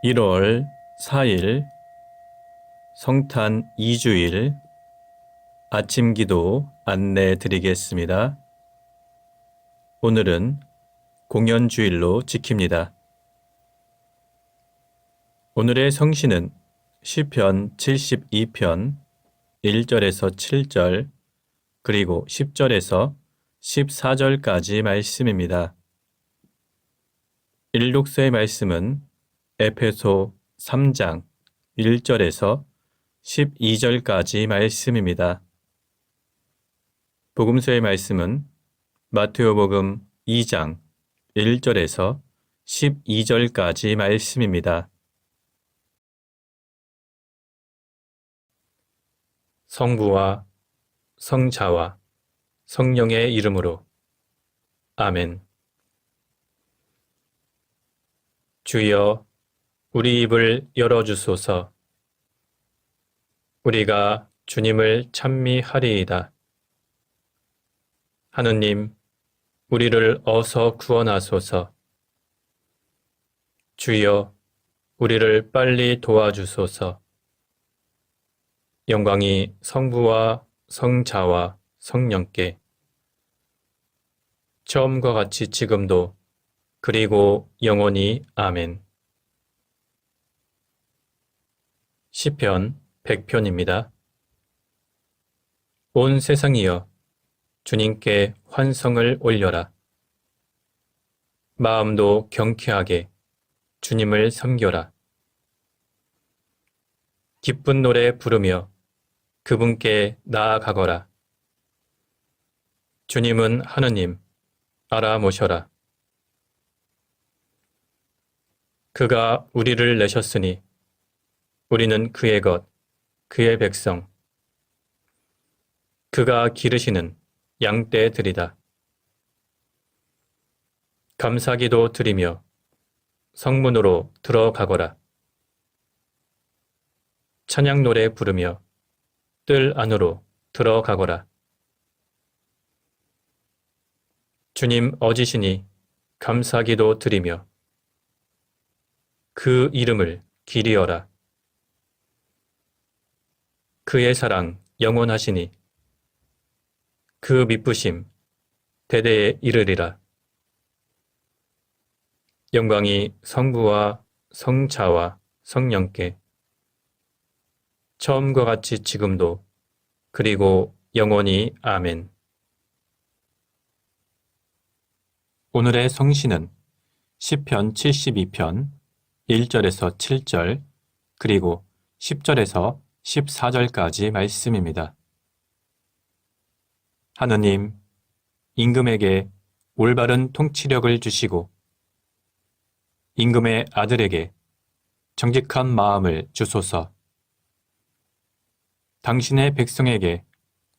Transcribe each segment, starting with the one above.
1월 4일 성탄 2주일 아침 기도 안내 드리겠습니다. 오늘은 공연주일로 지킵니다. 오늘의 성시는 시편 72편 1절에서 7절 그리고 10절에서 14절까지 말씀입니다. 일독서의 말씀은 에베소 3장 1절에서 12절까지 말씀입니다. 복음서의 말씀은 마테오복음 2장 1절에서 12절까지 말씀입니다. 성부와 성자와 성령의 이름으로 아멘. 주여, 우리 입을 열어주소서. 우리가 주님을 찬미하리이다. 하느님, 우리를 어서 구원하소서. 주여, 우리를 빨리 도와주소서. 영광이 성부와 성자와 성령께 처음과 같이 지금도 그리고 영원히 아멘. 시편 100편입니다. 온 세상이여 주님께 환성을 올려라. 마음도 경쾌하게 주님을 섬겨라. 기쁜 노래 부르며 그분께 나아가거라. 주님은 하느님, 알아모셔라. 그가 우리를 내셨으니 우리는 그의 것, 그의 백성. 그가 기르시는 양떼들이다. 감사기도 드리며 성문으로 들어가거라. 찬양 노래 부르며 뜰 안으로 들어가거라. 주님 어지시니 감사기도 드리며 그 이름을 기리어라. 그의 사랑 영원하시니 그 미쁘심 대대에 이르리라. 영광이 성부와 성자와 성령께 처음과 같이 지금도 그리고 영원히 아멘. 오늘의 성시는 시편 72편 1절에서 7절 그리고 10절에서 14절까지 말씀입니다. 하느님, 임금에게 올바른 통치력을 주시고 임금의 아들에게 정직한 마음을 주소서. 당신의 백성에게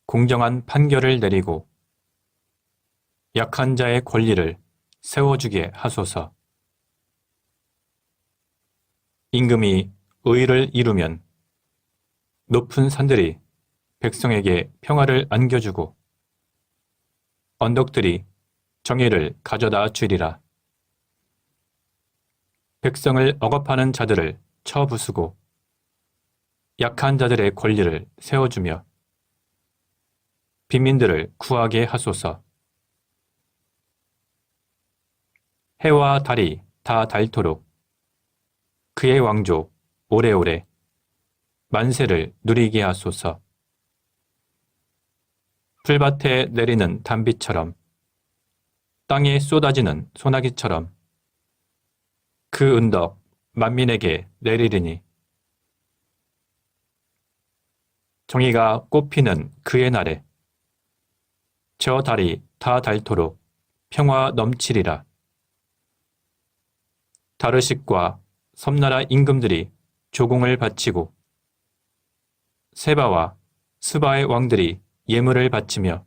공정한 판결을 내리고 약한 자의 권리를 세워주게 하소서. 임금이 의를 이루면 높은 산들이 백성에게 평화를 안겨주고 언덕들이 정의를 가져다 주리라. 백성을 억압하는 자들을 쳐부수고 약한 자들의 권리를 세워주며 빈민들을 구하게 하소서. 해와 달이 다 닳도록 그의 왕족 오래오래 만세를 누리게 하소서. 풀밭에 내리는 단비처럼 땅에 쏟아지는 소나기처럼 그 은덕 만민에게 내리리니 정의가 꽃피는 그의 날에 저 달이 다 닳도록 평화 넘치리라. 다르식과 섬나라 임금들이 조공을 바치고 세바와 스바의 왕들이 예물을 바치며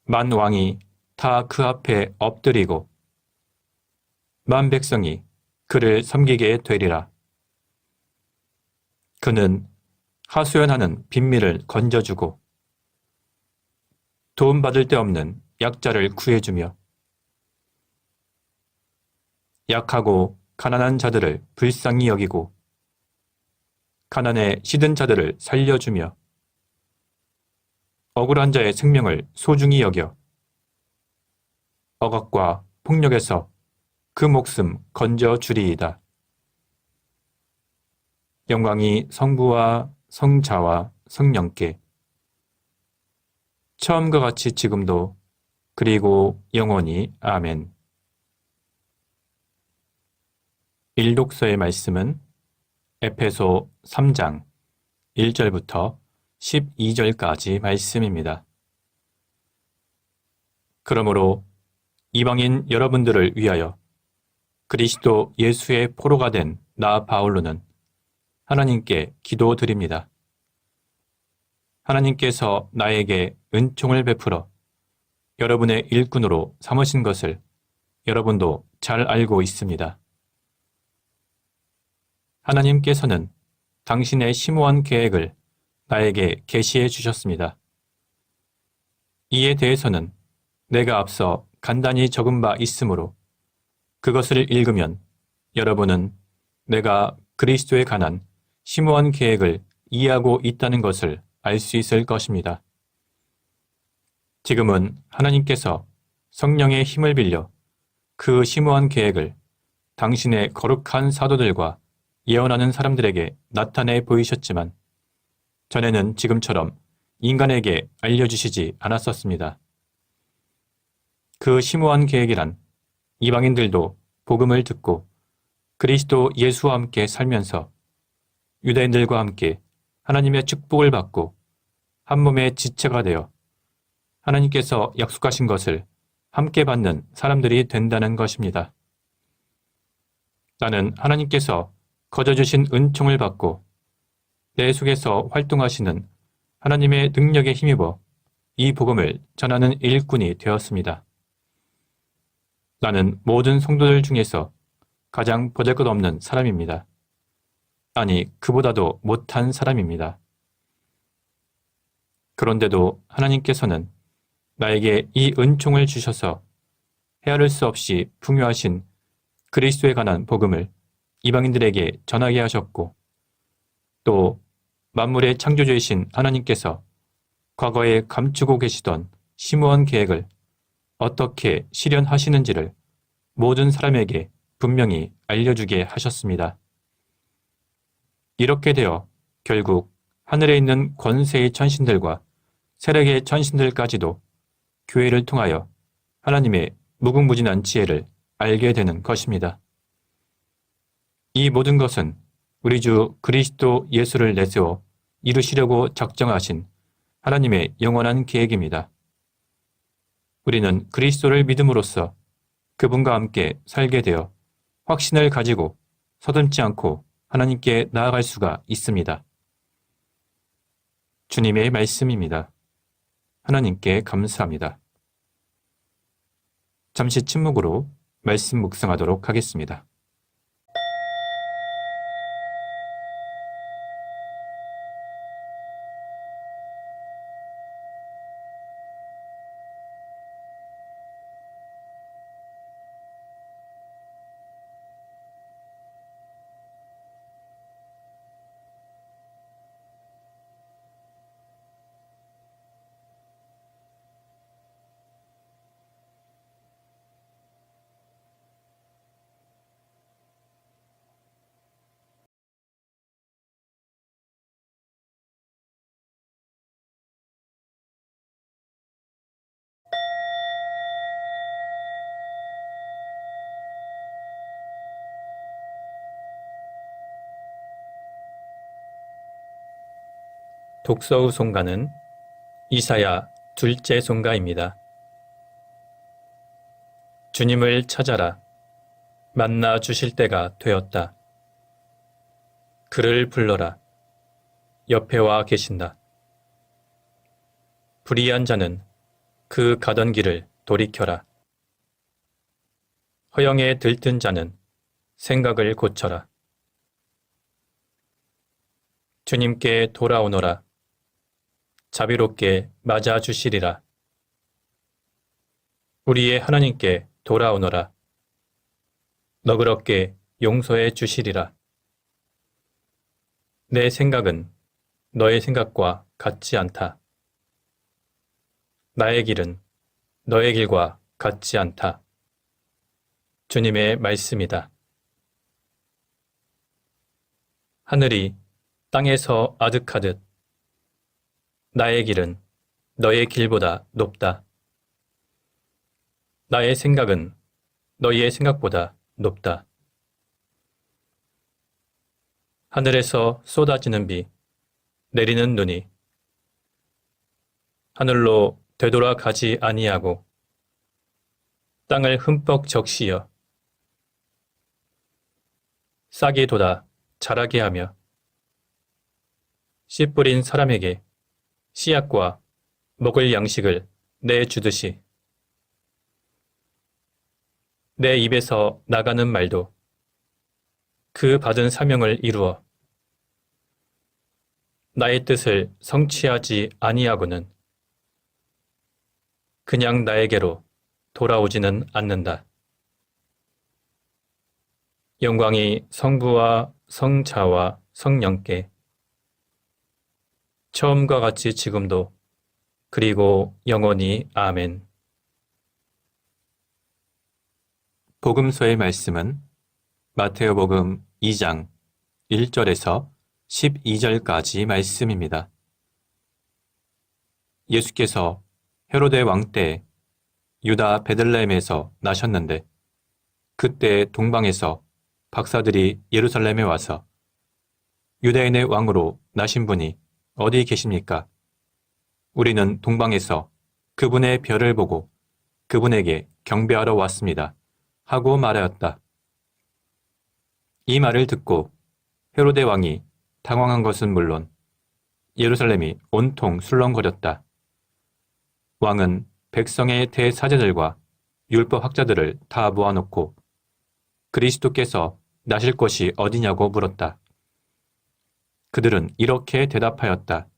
만 왕이 다 그 앞에 엎드리고 만 백성이 그를 섬기게 되리라. 그는 하소연하는 빈민을 건져주고 도움받을 데 없는 약자를 구해주며 약하고 가난한 자들을 불쌍히 여기고 가난에 시든 자들을 살려주며 억울한 자의 생명을 소중히 여겨 억압과 폭력에서 그 목숨 건져 주리이다. 영광이 성부와 성자와 성령께 처음과 같이 지금도 그리고 영원히 아멘. 일독서의 말씀은 에페소 3장 1절부터 12절까지 말씀입니다. 그러므로 이방인 여러분들을 위하여 그리스도 예수의 포로가 된 나 바울로는 하나님께 기도드립니다. 하나님께서 나에게 은총을 베풀어 여러분의 일꾼으로 삼으신 것을 여러분도 잘 알고 있습니다. 하나님께서는 당신의 심오한 계획을 나에게 계시해 주셨습니다. 이에 대해서는 내가 앞서 간단히 적은 바 있으므로 그것을 읽으면 여러분은 내가 그리스도에 관한 심오한 계획을 이해하고 있다는 것을 알 수 있을 것입니다. 지금은 하나님께서 성령의 힘을 빌려 그 심오한 계획을 당신의 거룩한 사도들과 예언하는 사람들에게 나타내 보이셨지만 전에는 지금처럼 인간에게 알려주시지 않았었습니다. 그 심오한 계획이란 이방인들도 복음을 듣고 그리스도 예수와 함께 살면서 유대인들과 함께 하나님의 축복을 받고 한 몸의 지체가 되어 하나님께서 약속하신 것을 함께 받는 사람들이 된다는 것입니다. 나는 하나님께서 거저주신 은총을 받고 내 속에서 활동하시는 하나님의 능력에 힘입어 이 복음을 전하는 일꾼이 되었습니다. 나는 모든 성도들 중에서 가장 보잘것없는 사람입니다. 아니, 그보다도 못한 사람입니다. 그런데도 하나님께서는 나에게 이 은총을 주셔서 헤아릴 수 없이 풍요하신 그리스도에 관한 복음을 이방인들에게 전하게 하셨고 또 만물의 창조주이신 하나님께서 과거에 감추고 계시던 심오한 계획을 어떻게 실현하시는지를 모든 사람에게 분명히 알려주게 하셨습니다. 이렇게 되어 결국 하늘에 있는 권세의 천신들과 세력의 천신들까지도 교회를 통하여 하나님의 무궁무진한 지혜를 알게 되는 것입니다. 이 모든 것은 우리 주 그리스도 예수를 내세워 이루시려고 작정하신 하나님의 영원한 계획입니다. 우리는 그리스도를 믿음으로써 그분과 함께 살게 되어 확신을 가지고 서슴지 않고 하나님께 나아갈 수가 있습니다. 주님의 말씀입니다. 하나님께 감사합니다. 잠시 침묵으로 말씀 묵상하도록 하겠습니다. 독서후 송가는 이사야 둘째 송가입니다. 주님을 찾아라. 만나 주실 때가 되었다. 그를 불러라. 옆에 와 계신다. 불의한 자는 그 가던 길을 돌이켜라. 허영에 들뜬 자는 생각을 고쳐라. 주님께 돌아오너라. 자비롭게 맞아주시리라. 우리의 하나님께 돌아오너라. 너그럽게 용서해 주시리라. 내 생각은 너의 생각과 같지 않다. 나의 길은 너의 길과 같지 않다. 주님의 말씀이다. 하늘이 땅에서 아득하듯 나의 길은 너의 길보다 높다. 나의 생각은 너희의 생각보다 높다. 하늘에서 쏟아지는 비, 내리는 눈이 하늘로 되돌아가지 아니하고 땅을 흠뻑 적시어 싹이 돋아 자라게 하며 씨 뿌린 사람에게 씨앗과 먹을 양식을 내주듯이 내 입에서 나가는 말도 그 받은 사명을 이루어 나의 뜻을 성취하지 아니하고는 그냥 나에게로 돌아오지는 않는다. 영광이 성부와 성자와 성령께 처음과 같이 지금도 그리고 영원히 아멘. 복음서의 말씀은 마테오복음 2장 1절에서 12절까지 말씀입니다. 예수께서 헤로데 왕 때 유다 베들레헴에서 나셨는데 그때 동방에서 박사들이 예루살렘에 와서 유대인의 왕으로 나신 분이 어디 계십니까? 우리는 동방에서 그분의 별을 보고 그분에게 경배하러 왔습니다. 하고 말하였다. 이 말을 듣고 헤로데 왕이 당황한 것은 물론 예루살렘이 온통 술렁거렸다. 왕은 백성의 대사제들과 율법학자들을 다 모아놓고 그리스도께서 나실 곳이 어디냐고 물었다. 그들은 이렇게 대답하였다.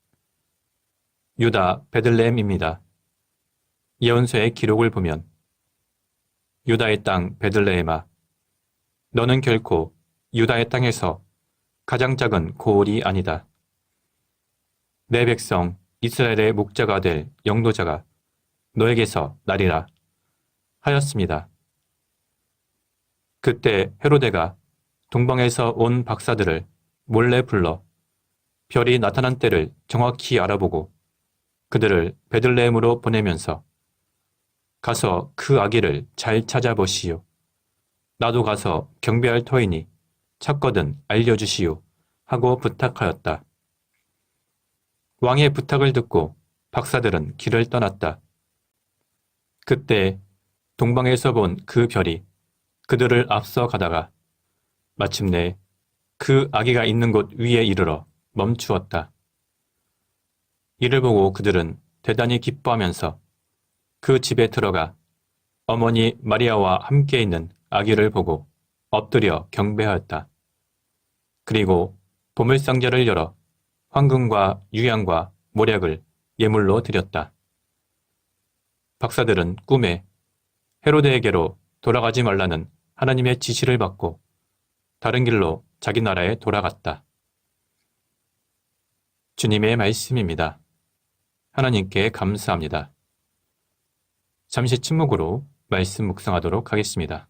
유다 베들레헴입니다. 예언서의 기록을 보면 유다의 땅 베들레헴아, 너는 결코 유다의 땅에서 가장 작은 고을이 아니다. 내 백성 이스라엘의 목자가 될 영도자가 너에게서 나리라 하였습니다. 그때 헤로데가 동방에서 온 박사들을 몰래 불러 별이 나타난 때를 정확히 알아보고 그들을 베들레헴으로 보내면서 가서 그 아기를 잘 찾아보시오. 나도 가서 경배할 터이니 찾거든 알려주시오. 하고 부탁하였다. 왕의 부탁을 듣고 박사들은 길을 떠났다. 그때 동방에서 본 그 별이 그들을 앞서 가다가 마침내 그 아기가 있는 곳 위에 이르러 멈추었다. 이를 보고 그들은 대단히 기뻐하면서 그 집에 들어가 어머니 마리아와 함께 있는 아기를 보고 엎드려 경배하였다. 그리고 보물상자를 열어 황금과 유향과 모략을 예물로 드렸다. 박사들은 꿈에 헤로데에게로 돌아가지 말라는 하나님의 지시를 받고 다른 길로 자기 나라에 돌아갔다. 주님의 말씀입니다. 하나님께 감사합니다. 잠시 침묵으로 말씀 묵상하도록 하겠습니다.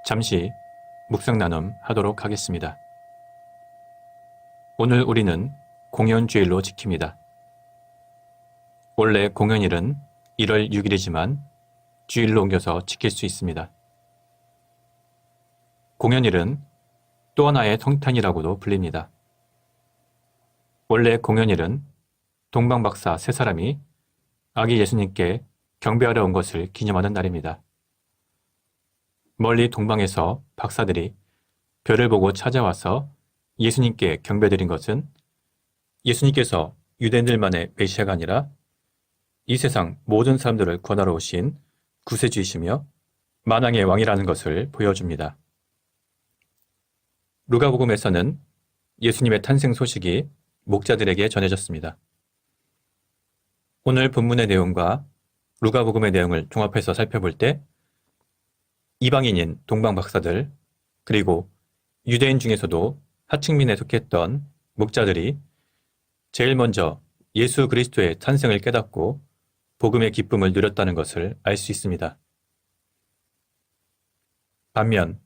잠시 묵상 나눔 하도록 하겠습니다. 오늘 우리는 공연주일로 지킵니다. 원래 공연일은 1월 6일이지만 주일로 옮겨서 지킬 수 있습니다. 공연일은 또 하나의 성탄이라고도 불립니다. 원래 공연일은 동방박사 세 사람이 아기 예수님께 경배하러 온 것을 기념하는 날입니다. 멀리 동방에서 박사들이 별을 보고 찾아와서 예수님께 경배드린 것은 예수님께서 유대인들만의 메시아가 아니라 이 세상 모든 사람들을 구원하러 오신 구세주이시며 만왕의 왕이라는 것을 보여줍니다. 루가복음에서는 예수님의 탄생 소식이 목자들에게 전해졌습니다. 오늘 본문의 내용과 루가복음의 내용을 종합해서 살펴볼 때 이방인인 동방박사들 그리고 유대인 중에서도 하층민에 속했던 목자들이 제일 먼저 예수 그리스도의 탄생을 깨닫고 복음의 기쁨을 누렸다는 것을 알 수 있습니다. 반면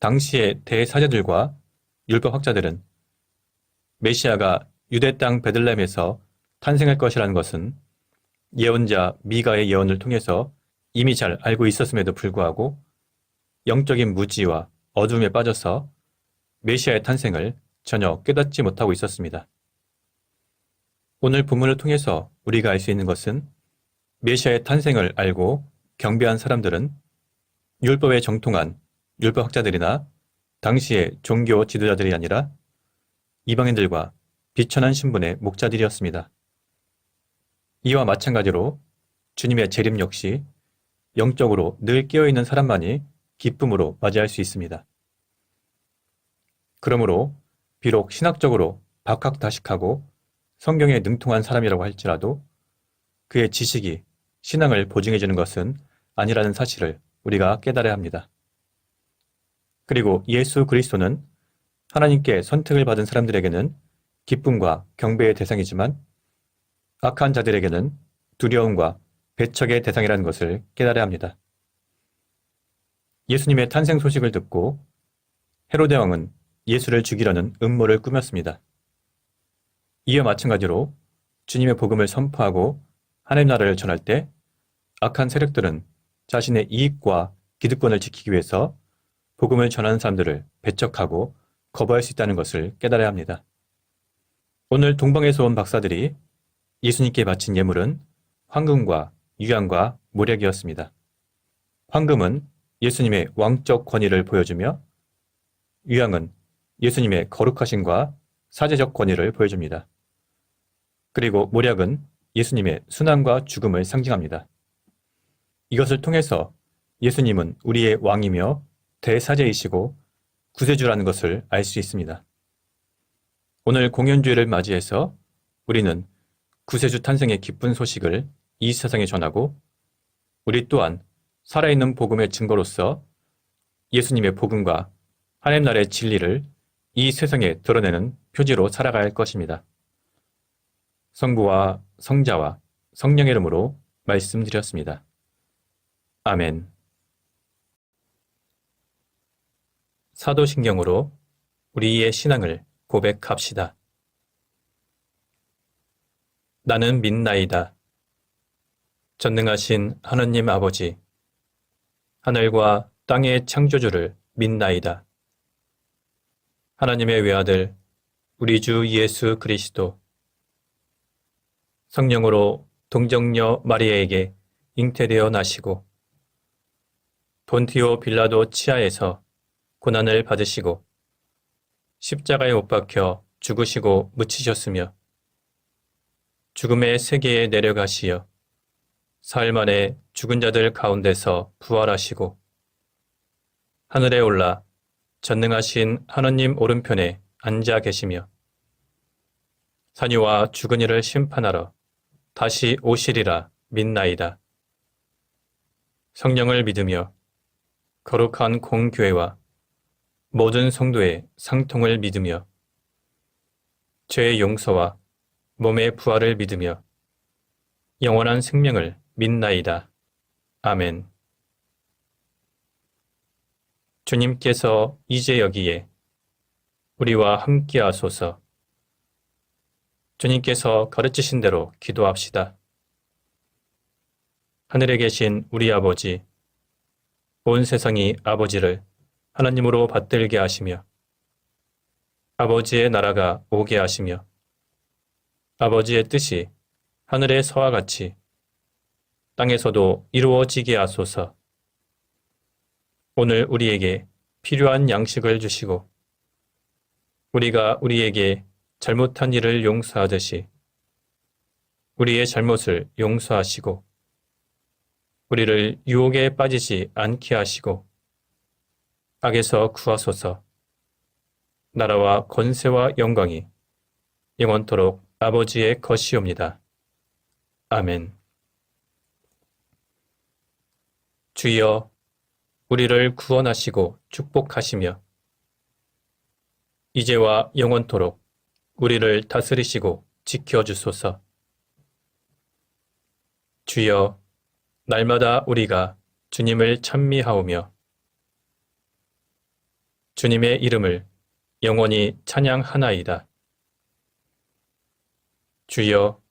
당시의 대사제들과 율법학자들은 메시아가 유대 땅 베들레헴에서 탄생할 것이라는 것은 예언자 미가의 예언을 통해서 이미 잘 알고 있었음에도 불구하고 영적인 무지와 어둠에 빠져서 메시아의 탄생을 전혀 깨닫지 못하고 있었습니다. 오늘 본문을 통해서 우리가 알 수 있는 것은 메시아의 탄생을 알고 경배한 사람들은 율법에 정통한 율법학자들이나 당시의 종교 지도자들이 아니라 이방인들과 비천한 신분의 목자들이었습니다. 이와 마찬가지로 주님의 재림 역시 영적으로 늘 깨어있는 사람만이 기쁨으로 맞이할 수 있습니다. 그러므로 비록 신학적으로 박학다식하고 성경에 능통한 사람이라고 할지라도 그의 지식이 신앙을 보증해주는 것은 아니라는 사실을 우리가 깨달아야 합니다. 그리고 예수 그리스도는 하나님께 선택을 받은 사람들에게는 기쁨과 경배의 대상이지만 악한 자들에게는 두려움과 배척의 대상이라는 것을 깨달아야 합니다. 예수님의 탄생 소식을 듣고 헤로데 왕은 예수를 죽이려는 음모를 꾸몄습니다. 이와 마찬가지로 주님의 복음을 선포하고 하나님 나라를 전할 때 악한 세력들은 자신의 이익과 기득권을 지키기 위해서 복음을 전하는 사람들을 배척하고 거부할 수 있다는 것을 깨달아야 합니다. 오늘 동방에서 온 박사들이 예수님께 바친 예물은 황금과 유향과 모략이었습니다. 황금은 예수님의 왕적 권위를 보여주며 유향은 예수님의 거룩하심과 사제적 권위를 보여줍니다. 그리고 모략은 예수님의 순환과 죽음을 상징합니다. 이것을 통해서 예수님은 우리의 왕이며 대사제이시고 구세주라는 것을 알 수 있습니다. 오늘 공연주일을 맞이해서 우리는 구세주 탄생의 기쁜 소식을 이 세상에 전하고 우리 또한 살아있는 복음의 증거로서 예수님의 복음과 하나님 나라의 진리를 이 세상에 드러내는 표지로 살아가야 할 것입니다. 성부와 성자와 성령의 이름으로 말씀드렸습니다. 아멘. 사도신경으로 우리의 신앙을 고백합시다. 나는 믿나이다. 전능하신 하느님 아버지, 하늘과 땅의 창조주를 믿나이다. 하나님의 외아들, 우리 주 예수 그리스도, 성령으로 동정녀 마리아에게 잉태되어 나시고 본티오 빌라도 치하에서 고난을 받으시고 십자가에 못 박혀 죽으시고 묻히셨으며 죽음의 세계에 내려가시어 사흘 만에 죽은 자들 가운데서 부활하시고 하늘에 올라 전능하신 하느님 오른편에 앉아 계시며 산이와 죽은 이를 심판하러 다시 오시리라 믿나이다. 성령을 믿으며 거룩한 공교회와 모든 성도의 상통을 믿으며 죄의 용서와 몸의 부활을 믿으며 영원한 생명을 믿나이다. 아멘. 주님께서 이제 여기에 우리와 함께 하소서. 주님께서 가르치신 대로 기도합시다. 하늘에 계신 우리 아버지, 온 세상이 아버지를 하나님으로 받들게 하시며 아버지의 나라가 오게 하시며 아버지의 뜻이 하늘에서와 같이 땅에서도 이루어지게 하소서. 오늘 우리에게 필요한 양식을 주시고 우리가 우리에게 잘못한 일을 용서하듯이 우리의 잘못을 용서하시고 우리를 유혹에 빠지지 않게 하시고 악에서 구하소서. 나라와 권세와 영광이 영원토록 아버지의 것이옵니다. 아멘. 주여, 우리를 구원하시고 축복하시며 이제와 영원토록 우리를 다스리시고 지켜주소서. 주여, 날마다 우리가 주님을 찬미하오며 주님의 이름을 영원히 찬양하나이다. 주여,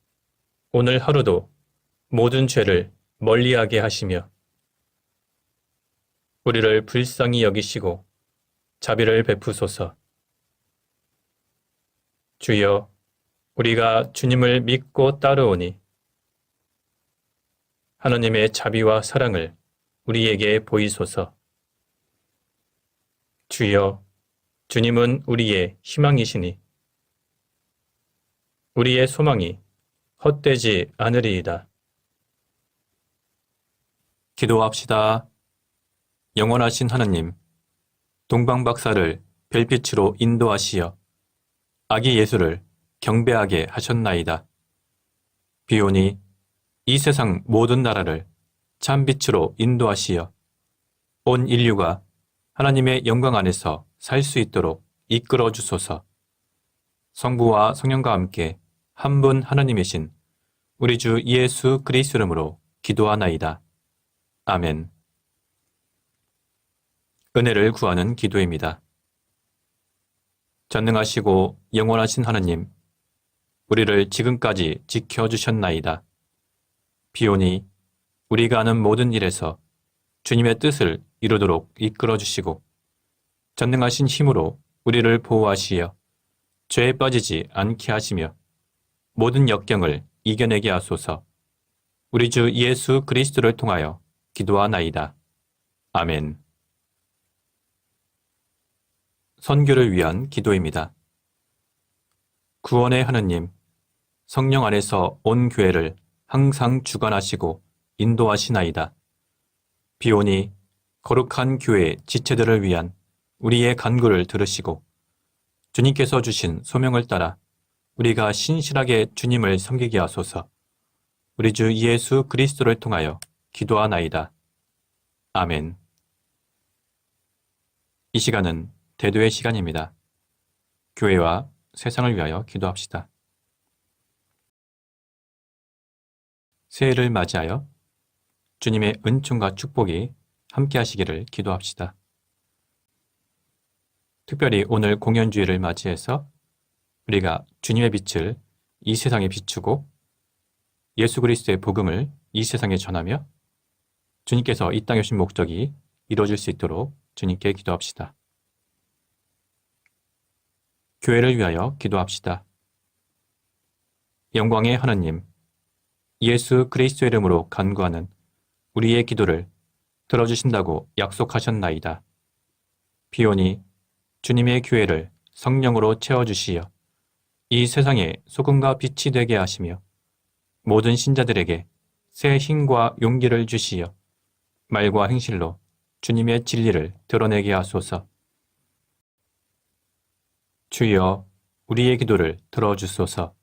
오늘 하루도 모든 죄를 멀리하게 하시며 우리를 불쌍히 여기시고 자비를 베푸소서. 주여, 우리가 주님을 믿고 따르오니 하나님의 자비와 사랑을 우리에게 보이소서. 주여, 주님은 우리의 희망이시니 우리의 소망이 헛되지 않으리이다. 기도합시다. 영원하신 하나님, 동방박사를 별빛으로 인도하시어 아기 예수를 경배하게 하셨나이다. 비오니 이 세상 모든 나라를 참빛으로 인도하시어 온 인류가 하나님의 영광 안에서 살 수 있도록 이끌어 주소서. 성부와 성령과 함께 한 분 하나님이신 우리 주 예수 그리스도 이름으로 기도하나이다. 아멘. 은혜를 구하는 기도입니다. 전능하시고 영원하신 하나님, 우리를 지금까지 지켜주셨나이다. 비오니 우리가 하는 모든 일에서 주님의 뜻을 이루도록 이끌어 주시고 전능하신 힘으로 우리를 보호하시어 죄에 빠지지 않게 하시며 모든 역경을 이겨내게 하소서. 우리 주 예수 그리스도를 통하여 기도하나이다. 아멘. 선교를 위한 기도입니다. 구원의 하느님, 성령 안에서 온 교회를 항상 주관하시고 인도하시나이다. 비오니 거룩한 교회 지체들을 위한 우리의 간구를 들으시고 주님께서 주신 소명을 따라 우리가 신실하게 주님을 섬기게 하소서. 우리 주 예수 그리스도를 통하여 기도하나이다. 아멘. 이 시간은 대도의 시간입니다. 교회와 세상을 위하여 기도합시다. 새해를 맞이하여 주님의 은총과 축복이 함께 하시기를 기도합시다. 특별히 오늘 공연주일을 맞이해서 우리가 주님의 빛을 이 세상에 비추고 예수 그리스도의 복음을 이 세상에 전하며 주님께서 이 땅에 오신 목적이 이루어질 수 있도록 주님께 기도합시다. 교회를 위하여 기도합시다. 영광의 하나님, 예수 그리스도의 이름으로 간구하는 우리의 기도를 들어주신다고 약속하셨나이다. 비오니 주님의 교회를 성령으로 채워주시어 이 세상에 소금과 빛이 되게 하시며 모든 신자들에게 새 힘과 용기를 주시어 말과 행실로 주님의 진리를 드러내게 하소서. 주여, 우리의 기도를 들어주소서.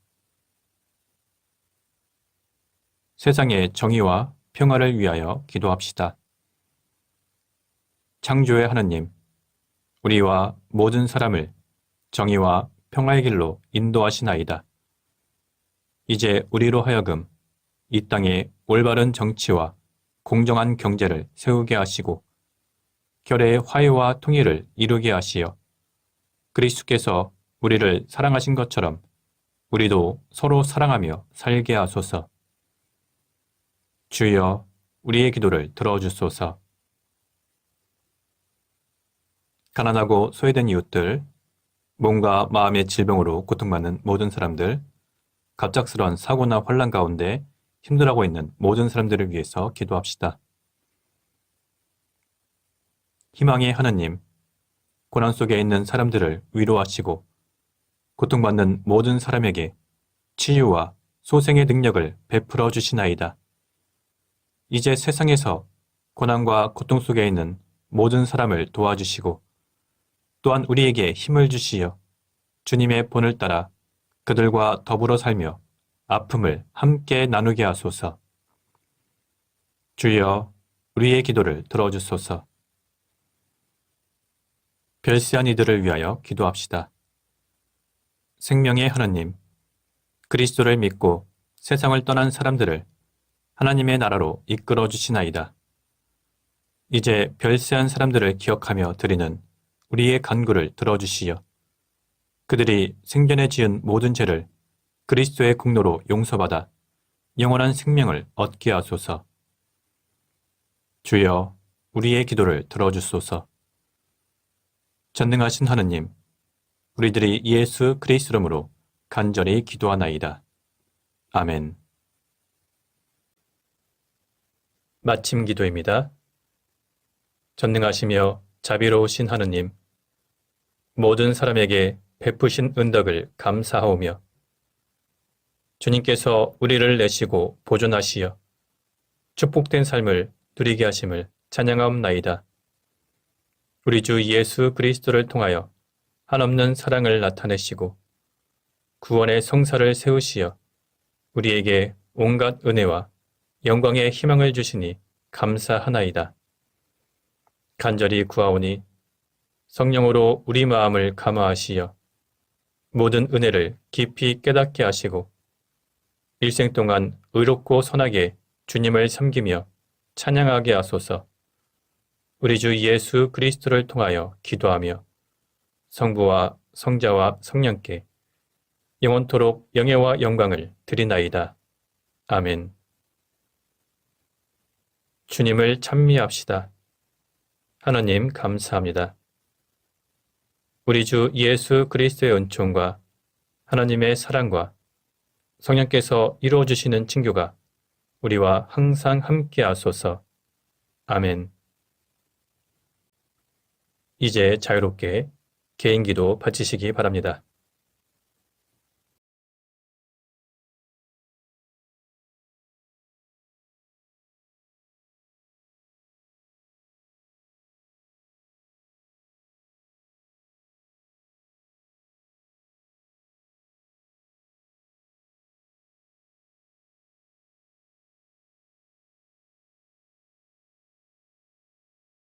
세상의 정의와 평화를 위하여 기도합시다. 창조의 하나님, 우리와 모든 사람을 정의와 평화의 길로 인도하시나이다. 이제 우리로 하여금 이 땅에 올바른 정치와 공정한 경제를 세우게 하시고 결의의 화해와 통일을 이루게 하시어 그리스도께서 우리를 사랑하신 것처럼 우리도 서로 사랑하며 살게 하소서. 주여, 우리의 기도를 들어주소서. 가난하고 소외된 이웃들, 몸과 마음의 질병으로 고통받는 모든 사람들, 갑작스런 사고나 환란 가운데 힘들어하고 있는 모든 사람들을 위해서 기도합시다. 희망의 하나님, 고난 속에 있는 사람들을 위로하시고 고통받는 모든 사람에게 치유와 소생의 능력을 베풀어 주시나이다. 이제 세상에서 고난과 고통 속에 있는 모든 사람을 도와주시고 또한 우리에게 힘을 주시어 주님의 본을 따라 그들과 더불어 살며 아픔을 함께 나누게 하소서. 주여, 우리의 기도를 들어주소서. 별세한 이들을 위하여 기도합시다. 생명의 하나님, 그리스도를 믿고 세상을 떠난 사람들을 하나님의 나라로 이끌어 주시나이다. 이제 별세한 사람들을 기억하며 드리는 우리의 간구를 들어주시어 그들이 생전에 지은 모든 죄를 그리스도의 공로로 용서받아 영원한 생명을 얻게 하소서. 주여, 우리의 기도를 들어주소서. 전능하신 하느님, 우리들이 예수 그리스도 이름으로 간절히 기도하나이다. 아멘. 마침 기도입니다. 전능하시며 자비로우신 하느님, 모든 사람에게 베푸신 은덕을 감사하오며 주님께서 우리를 내시고 보존하시어 축복된 삶을 누리게 하심을 찬양하옵나이다. 우리 주 예수 그리스도를 통하여 한없는 사랑을 나타내시고 구원의 성사를 세우시어 우리에게 온갖 은혜와 영광의 희망을 주시니 감사하나이다. 간절히 구하오니 성령으로 우리 마음을 감화하시어 모든 은혜를 깊이 깨닫게 하시고 일생 동안 의롭고 선하게 주님을 섬기며 찬양하게 하소서. 우리 주 예수 그리스도를 통하여 기도하며 성부와 성자와 성령께 영원토록 영예와 영광을 드리나이다. 아멘. 주님을 찬미합시다. 하나님 감사합니다. 우리 주 예수 그리스도의 은총과 하나님의 사랑과 성령께서 이루어주시는 친교가 우리와 항상 함께 하소서. 아멘. 이제 자유롭게 개인기도 바치시기 바랍니다.